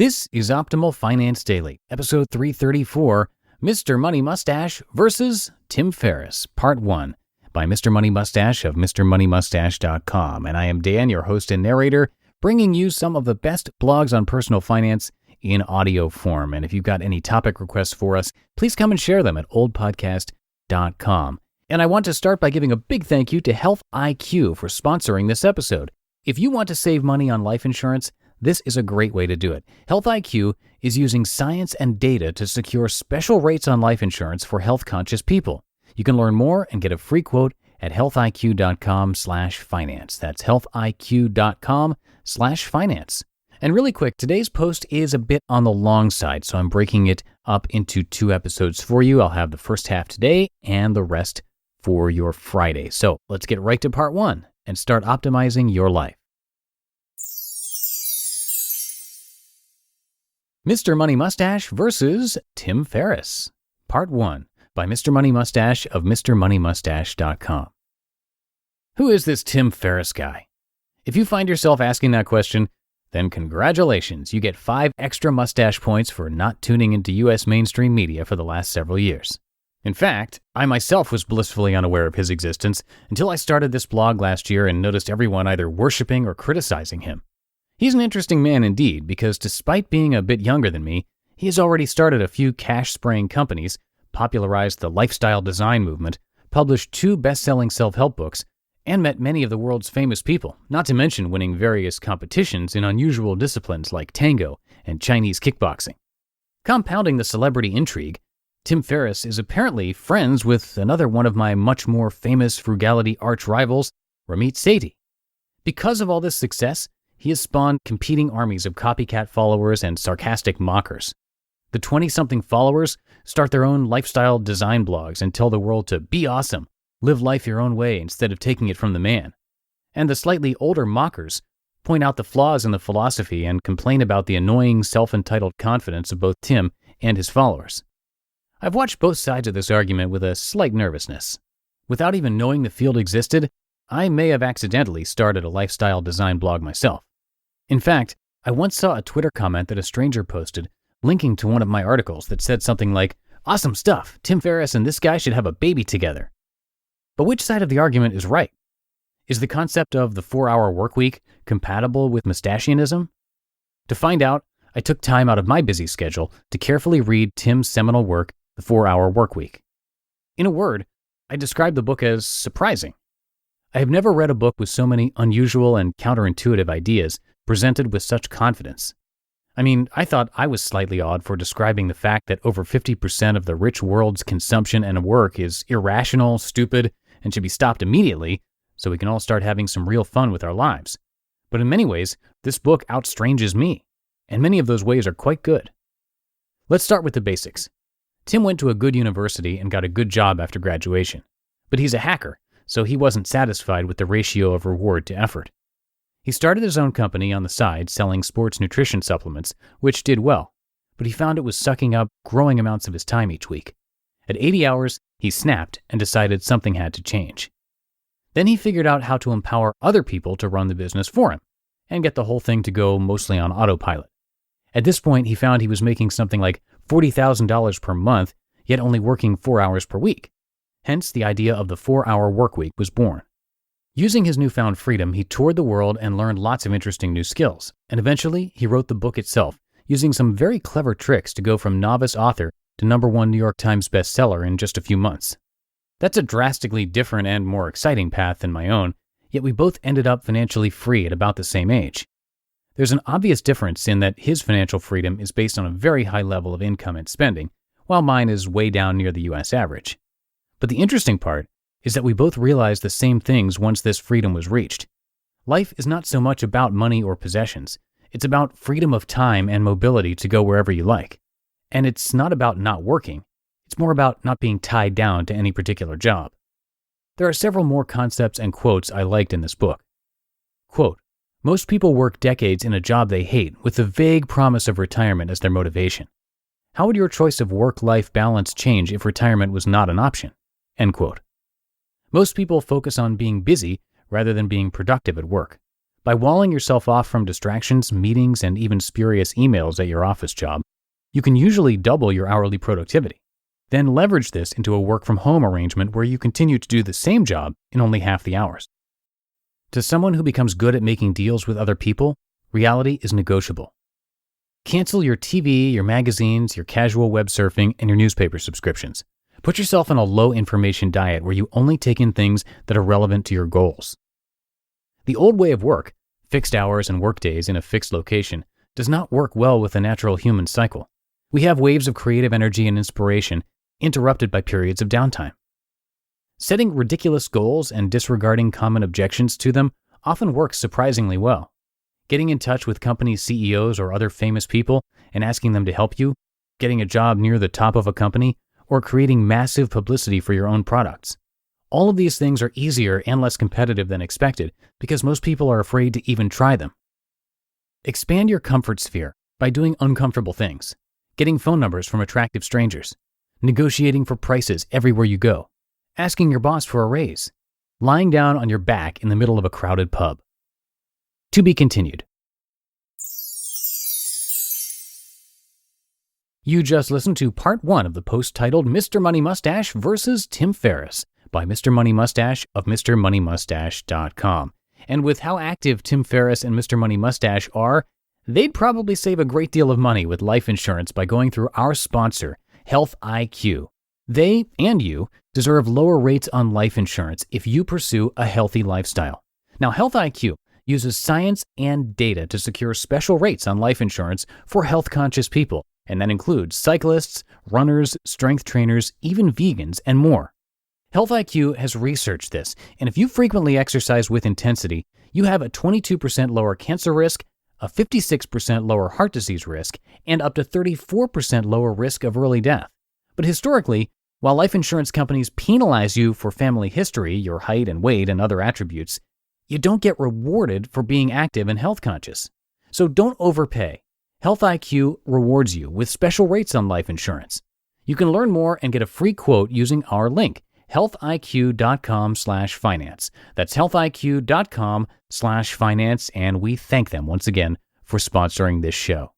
This is Optimal Finance Daily, episode 334, Mr. Money Mustache versus Tim Ferriss, part 1, by Mr. Money Mustache of MrMoneyMustache.com. And I am Dan, your host and narrator, bringing you some of the best blogs on personal finance in audio form. And if you've got any topic requests for us, please come and share them at oldpodcast.com. And I want to start by giving a big thank you to Health IQ for sponsoring this episode. If you want to save money on life insurance, this is a great way to do it. Health IQ is using science and data to secure special rates on life insurance for health-conscious people. You can learn more and get a free quote at healthiq.com/finance. That's healthiq.com/finance. And really quick, today's post is a bit on the long side, so I'm breaking it up into 2 episodes for you. I'll have the first half today and the rest for your Friday. So let's get right to part 1 and start optimizing your life. Mr. Money Mustache versus Tim Ferriss, part 1, by Mr. Money Mustache of MrMoneyMustache.com. Who is this Tim Ferriss guy? If you find yourself asking that question, then congratulations, you get 5 extra mustache points for not tuning into U.S. mainstream media for the last several years. In fact, I myself was blissfully unaware of his existence until I started this blog last year and noticed everyone either worshiping or criticizing him. He's an interesting man indeed, because despite being a bit younger than me, he has already started a few cash-spraying companies, popularized the lifestyle design movement, published 2 best-selling self-help books, and met many of the world's famous people, not to mention winning various competitions in unusual disciplines like tango and Chinese kickboxing. Compounding the celebrity intrigue, Tim Ferriss is apparently friends with another one of my much more famous frugality arch-rivals, Ramit Sethi. Because of all this success, he has spawned competing armies of copycat followers and sarcastic mockers. The 20-something followers start their own lifestyle design blogs and tell the world to be awesome, live life your own way instead of taking it from the man. And the slightly older mockers point out the flaws in the philosophy and complain about the annoying self-entitled confidence of both Tim and his followers. I've watched both sides of this argument with a slight nervousness. Without even knowing the field existed, I may have accidentally started a lifestyle design blog myself. In fact, I once saw a Twitter comment that a stranger posted linking to one of my articles that said something like, "Awesome stuff, Tim Ferriss and this guy should have a baby together." But which side of the argument is right? Is the concept of the 4-hour workweek compatible with mustachianism? To find out, I took time out of my busy schedule to carefully read Tim's seminal work, The 4-Hour Workweek. In a word, I describe the book as surprising. I have never read a book with so many unusual and counterintuitive ideas presented with such confidence. I mean, I thought I was slightly odd for describing the fact that over 50% of the rich world's consumption and work is irrational, stupid, and should be stopped immediately so we can all start having some real fun with our lives. But in many ways, this book outstranges me, and many of those ways are quite good. Let's start with the basics. Tim went to a good university and got a good job after graduation, but he's a hacker, so he wasn't satisfied with the ratio of reward to effort. He started his own company on the side selling sports nutrition supplements, which did well, but he found it was sucking up growing amounts of his time each week. At 80 hours, he snapped and decided something had to change. Then he figured out how to empower other people to run the business for him and get the whole thing to go mostly on autopilot. At this point, he found he was making something like $40,000 per month, yet only working 4 hours per week. Hence, the idea of the 4-hour workweek was born. Using his newfound freedom, he toured the world and learned lots of interesting new skills, and eventually he wrote the book itself, using some very clever tricks to go from novice author to #1 New York Times bestseller in just a few months. That's a drastically different and more exciting path than my own, yet we both ended up financially free at about the same age. There's an obvious difference in that his financial freedom is based on a very high level of income and spending, while mine is way down near the US average. But the interesting part is that we both realized the same things once this freedom was reached. Life is not so much about money or possessions. It's about freedom of time and mobility to go wherever you like. And it's not about not working. It's more about not being tied down to any particular job. There are several more concepts and quotes I liked in this book. Quote, "Most people work decades in a job they hate with the vague promise of retirement as their motivation. How would your choice of work-life balance change if retirement was not an option?" End quote. Most people focus on being busy rather than being productive at work. By walling yourself off from distractions, meetings, and even spurious emails at your office job, you can usually double your hourly productivity. Then leverage this into a work-from-home arrangement where you continue to do the same job in only half the hours. To someone who becomes good at making deals with other people, reality is negotiable. Cancel your TV, your magazines, your casual web surfing, and your newspaper subscriptions. Put yourself on a low-information diet where you only take in things that are relevant to your goals. The old way of work, fixed hours and work days in a fixed location, does not work well with the natural human cycle. We have waves of creative energy and inspiration interrupted by periods of downtime. Setting ridiculous goals and disregarding common objections to them often works surprisingly well. Getting in touch with company CEOs or other famous people and asking them to help you, getting a job near the top of a company, or creating massive publicity for your own products. All of these things are easier and less competitive than expected because most people are afraid to even try them. Expand your comfort sphere by doing uncomfortable things, getting phone numbers from attractive strangers, negotiating for prices everywhere you go, asking your boss for a raise, lying down on your back in the middle of a crowded pub. To be continued. You just listened to part 1 of the post titled Mr. Money Mustache versus Tim Ferriss by Mr. Money Mustache of MrMoneyMustache.com. And with how active Tim Ferriss and Mr. Money Mustache are, they'd probably save a great deal of money with life insurance by going through our sponsor, Health IQ. They and you deserve lower rates on life insurance if you pursue a healthy lifestyle. Now, Health IQ uses science and data to secure special rates on life insurance for health-conscious people, and that includes cyclists, runners, strength trainers, even vegans, and more. Health IQ has researched this, and if you frequently exercise with intensity, you have a 22% lower cancer risk, a 56% lower heart disease risk, and up to 34% lower risk of early death. But historically, while life insurance companies penalize you for family history, your height and weight, and other attributes, you don't get rewarded for being active and health conscious. So don't overpay. Health IQ rewards you with special rates on life insurance. You can learn more and get a free quote using our link, healthiq.com/finance. That's healthiq.com/finance, and we thank them once again for sponsoring this show.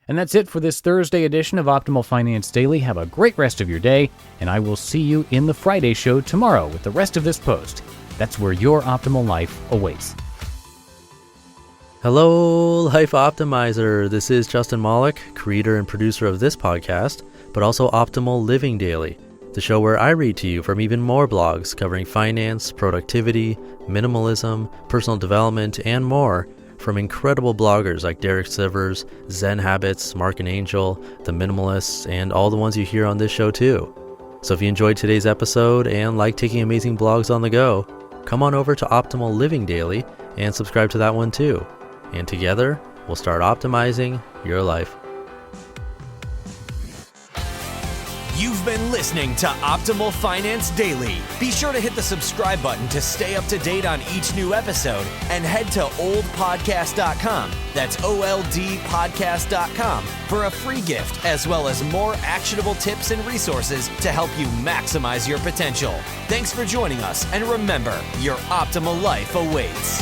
And that's it for this Thursday edition of Optimal Finance Daily. Have a great rest of your day, and I will see you in the Friday show tomorrow with the rest of this post. That's where your optimal life awaits. Hello, Life Optimizer. This is Justin Malik, creator and producer of this podcast, but also Optimal Living Daily, the show where I read to you from even more blogs covering finance, productivity, minimalism, personal development, and more from incredible bloggers like Derek Sivers, Zen Habits, Mark and Angel, The Minimalists, and all the ones you hear on this show too. So if you enjoyed today's episode and like taking amazing blogs on the go, come on over to Optimal Living Daily and subscribe to that one too. And together, we'll start optimizing your life. You've been listening to Optimal Finance Daily. Be sure to hit the subscribe button to stay up to date on each new episode and head to oldpodcast.com. That's OLDpodcast.com for a free gift as well as more actionable tips and resources to help you maximize your potential. Thanks for joining us, and remember, your optimal life awaits.